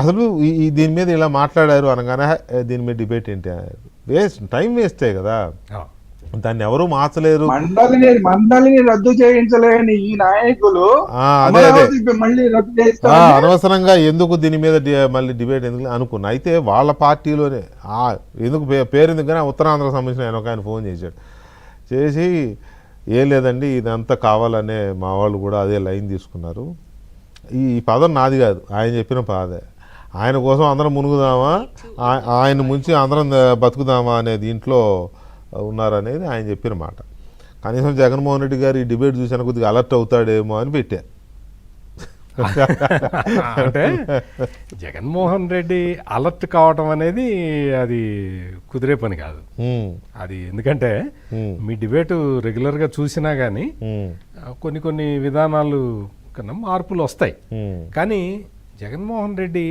అసలు ఈ దీని మీద ఇలా మాట్లాడారు అనగానే దీని మీద డిబేట్ ఏంటి, టైం వేస్టే కదా, దాన్ని ఎవరు మార్చలేరు. మండలిని రద్దు చేయించలేని ఈ నాయకులు మళ్ళీ రద్దు చేస్తారు, అనవసరంగా ఎందుకు దీని మీద మళ్ళీ డిబేట్ ఎందుకు అనుకున్నా. అయితే వాళ్ళ పార్టీలోనే ఎందుకు పేరు ఎందుకని ఉత్తరాంధ్రకు సంబంధించిన ఒక ఆయన ఫోన్ చేసి ఏం లేదండి ఇదంతా కావాలనే మా వాళ్ళు కూడా అదే లైన్ తీసుకున్నారు, ఈ పదం నాది కాదు ఆయన చెప్పిన పదే, ఆయన కోసం అందరం మునుగుదామా ఆయన ముంచి అందరం బతుకుదామా అనే దీంట్లో ఉన్నారనేది ఆయన చెప్పిన మాట. కనీసం జగన్మోహన్ రెడ్డి గారు ఈ డిబేట్ చూసిన కొద్దిగా అలర్ట్ అవుతాడేమో అని పెట్టా. అంటే జగన్మోహన్ రెడ్డి అలర్ట్ కావటం అనేది అది కుదిరే పని కాదు అది. ఎందుకంటే మీ డిబేటు రెగ్యులర్గా చూసినా కానీ కొన్ని విధానాలు కన్నా మార్పులు వస్తాయి, కానీ జగన్మోహన్ రెడ్డి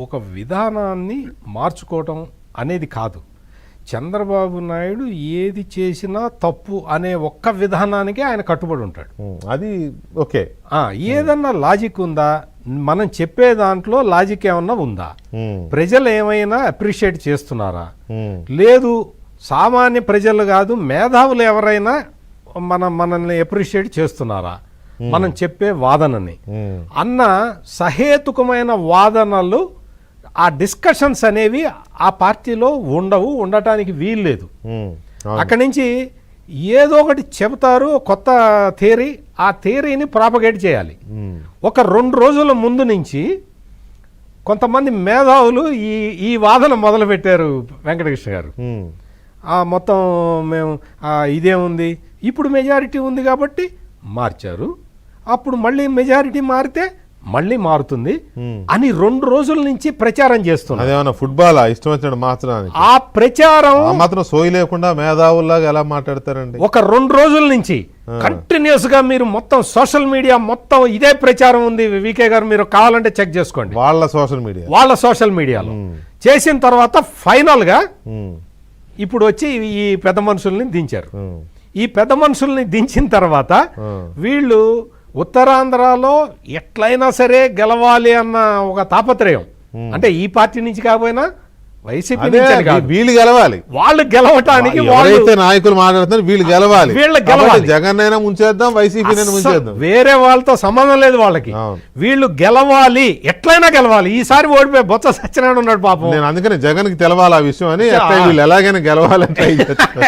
ఒక విధానాన్ని మార్చుకోవటం అనేది కాదు. చంద్రబాబు నాయుడు ఏది చేసినా తప్పు అనే ఒక్క విధానానికి ఆయన కట్టుబడి ఉంటాడు. అది ఓకే. ఏదన్నా లాజిక్ ఉందా, మనం చెప్పే దాంట్లో లాజిక్ ఏమన్నా ఉందా, ప్రజలు ఏమైనా అప్రిషియేట్ చేస్తున్నారా, లేదు సామాన్య ప్రజలు కాదు మేధావులు ఎవరైనా మనల్ని అప్రిషియేట్ చేస్తున్నారా మనం చెప్పే వాదనని అన్న సహేతుకమైన వాదనలు, ఆ డిస్కషన్స్ అనేవి ఆ పార్టీలో ఉండటానికి వీల్లేదు. అక్కడి నుంచి ఏదో ఒకటి చెబుతారు కొత్త థియరీ, ఆ థియరీని ప్రాపగేట్ చేయాలి. ఒక 2 రోజుల ముందు నుంచి కొంతమంది మేధావులు ఈ వాదన మొదలుపెట్టారు. వెంకటకృష్ణ గారు మొత్తం మేము ఇదేముంది, ఇప్పుడు మెజారిటీ ఉంది కాబట్టి మార్చారు, అప్పుడు మళ్ళీ మెజారిటీ మారితే మళ్ళీ మారుతుంది అని 2 రోజుల నుంచి ప్రచారం చేస్తున్నారు. ఫుట్బాల్ ఇష్టం వచ్చినట్టు మార్చడానికి ఆ ప్రచారం మాత్రం సోయి లేకుండా మేధావుల్లాగా ఎలా మాట్లాడతారండి. ఒక 2 రోజుల నుంచి కంటిన్యూస్ గా మీరు మొత్తం సోషల్ మీడియా మొత్తం ఇదే ప్రచారం ఉంది. వికే గారు మీరు కావాలంటే చెక్ చేసుకోండి, వాళ్ళ సోషల్ మీడియాలో చేసిన తర్వాత ఫైనల్ గా ఇప్పుడు వచ్చి ఈ పెద్ద మనుషుల్ని దించారు. ఈ పెద్ద మనుషుల్ని దించిన తర్వాత వీళ్ళు ఉత్తరాంధ్రలో ఎట్లయినా సరే గెలవాలి అన్న ఒక తాపత్రయం, అంటే ఈ పార్టీ నుంచి కాకపోయినా వైసీపీ వీళ్ళు గెలవాలి, వాళ్ళు గెలవటానికి నాయకులు మాట్లాడుతున్నారు, వీళ్ళు గెలవాలి, జగన్ అయినా ముంచేద్దాం వైసీపీనైనా ముంచేద్దాం, వేరే వాళ్ళతో సంబంధం లేదు వాళ్ళకి, వీళ్ళు గెలవాలి, ఎట్లయినా గెలవాలి. ఈసారి ఓడిపోయి బొత్స సత్యనారాయణ ఉన్నాడు పాపం, నేను అందుకని జగన్ కి తెలవాలి ఆ విషయం అని, వీళ్ళు ఎలాగైనా గెలవాలి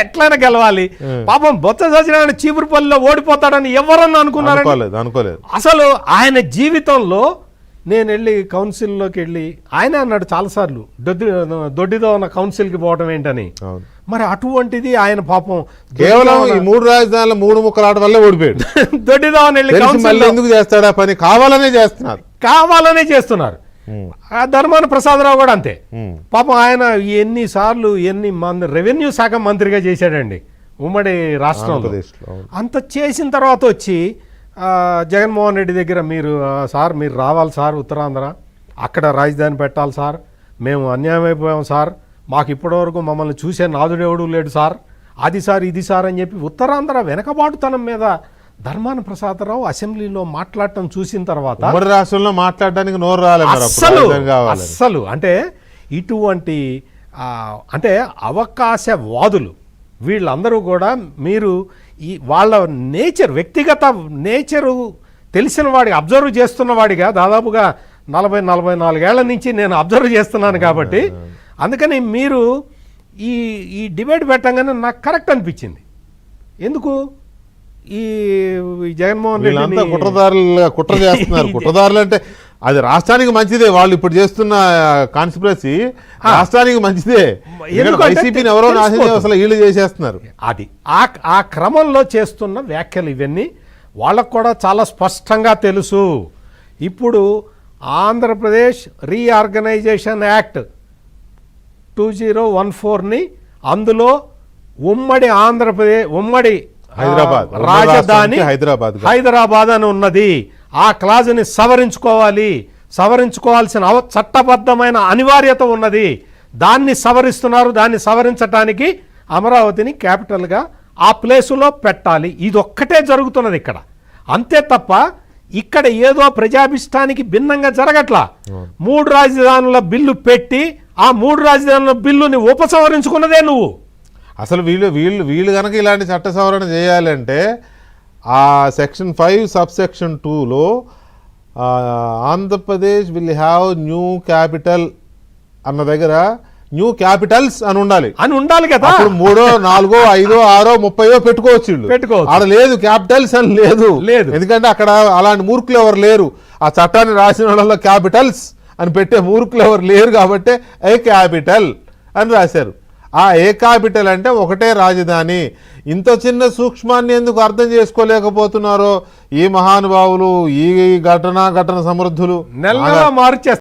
ఎట్లయినా గెలవాలి. పాపం బొత్స సత్యనారాయణ చీపురుపల్లిలో ఓడిపోతాడని ఎవరన్నా అనుకున్నారు? అసలు ఆయన జీవితంలో నేను వెళ్ళి కౌన్సిల్లోకి వెళ్ళి ఆయన అన్నాడు చాలాసార్లు దొడ్డిదో ఉన్న కౌన్సిల్కి పోవడం ఏంటని. మరి అటువంటిది ఆయన పాపం కేవలం ఈ 3 రాజధానుల 3 ముక్కలాట వల్ల ఓడిపోయాడు. దొడ్డిదో అని వెళ్ళి ఎందుకు చేస్తాడా పని, కావాలనే చేస్తున్నారు. ధర్మాన ప్రసాదరావు కూడా అంతే పాపం, ఆయన ఎన్నిసార్లు రెవెన్యూ శాఖ మంత్రిగా చేశాడండి ఉమ్మడి రాష్ట్రంలో. అంత చేసిన తర్వాత వచ్చి జగన్మోహన్ రెడ్డి దగ్గర మీరు రావాలి సార్ ఉత్తరాంధ్ర, అక్కడ రాజధాని పెట్టాలి సార్, మేము అన్యాయం అయిపోయాం సార్, మాకు ఇప్పటివరకు మమ్మల్ని చూసే నాదుడెవడూ లేడు సార్, అది సార్ ఇది సార్ అని చెప్పి ఉత్తరాంధ్ర వెనకబాటుతనం మీద ధర్మాన ప్రసాదరావు అసెంబ్లీలో మాట్లాడటం చూసిన తర్వాత రాష్ట్రంలో మాట్లాడడానికి నోరు రాలేదు అస్సలు. అంటే ఇటువంటి అంటే అవకాశవాదులు వీళ్ళందరూ కూడా మీరు వాళ్ళ వ్యక్తిగత నేచరు తెలిసిన వాడిగా, అబ్జర్వ్ చేస్తున్న వాడిగా, దాదాపుగా 40-44 ఏళ్ల నుంచి నేను అబ్జర్వ్ చేస్తున్నాను కాబట్టి అందుకని మీరు ఈ డిబేట్ పెట్టంగానే నాకు కరెక్ట్ అనిపించింది. ఎందుకు ఈ జగన్మోహన్ రెడ్డి కుట్ర చేస్తున్నారు. కుట్రదారులు అంటే అది రాష్ట్రానికి మంచిదే, వాళ్ళు ఇప్పుడు చేస్తున్న కాన్స్పిరసీ రాష్ట్రానికి మంచిదే, వైసీపీని ఎవరో నాశనం అసలు వీళ్ళు చేసేస్తున్నారు. అది ఆ క్రమంలో చేస్తున్న వ్యాఖ్యలు ఇవన్నీ వాళ్ళకు కూడా చాలా స్పష్టంగా తెలుసు. ఇప్పుడు ఆంధ్రప్రదేశ్ రీఆర్గనైజేషన్ యాక్ట్ 2014ని అందులో ఉమ్మడి ఆంధ్రప్రదేశ్ ఉమ్మడి రాజధాని హైదరాబాద్ అని ఉన్నది. ఆ క్లాజుని సవరించుకోవాల్సిన చట్టబద్ధమైన అనివార్యత ఉన్నది. దాన్ని సవరిస్తున్నారు. దాన్ని సవరించడానికి అమరావతిని క్యాపిటల్గా ఆ ప్లేసులో పెట్టాలి. ఇదొక్కటే జరుగుతున్నది ఇక్కడ. అంతే తప్ప ఇక్కడ ఏదో ప్రజాభిష్టానికి భిన్నంగా జరగట్లా. 3 రాజధానుల బిల్లు పెట్టి ఆ 3 రాజధానుల బిల్లుని ఉపసంహరించుకున్నదే నువ్వు. అసలు వీళ్ళు కనుక ఇలాంటి చట్ట సవరణ చేయాలంటే ఆ సెక్షన్ 5 సబ్సెక్షన్ 2లో Andhra Pradesh will have new capital అన్న దగ్గర న్యూ క్యాపిటల్స్ అని ఉండాలి కదా. అప్పుడు 3, 4, 5, 6, 30 పెట్టుకోవచ్చు. ఆడ లేదు క్యాపిటల్స్ అని లేదు. ఎందుకంటే అక్కడ అలాంటి మూర్ఖులు ఎవరు లేరు. ఆ చట్టాన్ని రాసిన వాళ్ళలో క్యాపిటల్స్ అని పెట్టే మూర్ఖులు ఎవరు లేరు కాబట్టి ఏ క్యాపిటల్ అని రాశారు. ఆ ఏ క్యాపిటల్ అంటే ఒకటే రాజధాని. ఇంత చిన్న సూక్ష్మాన్ని ఎందుకు అర్థం చేసుకోలేకపోతున్నారో ఈ మహానుభావులు, ఈ ఘటన సమృద్ధులు నెల మార్చేస్తారు.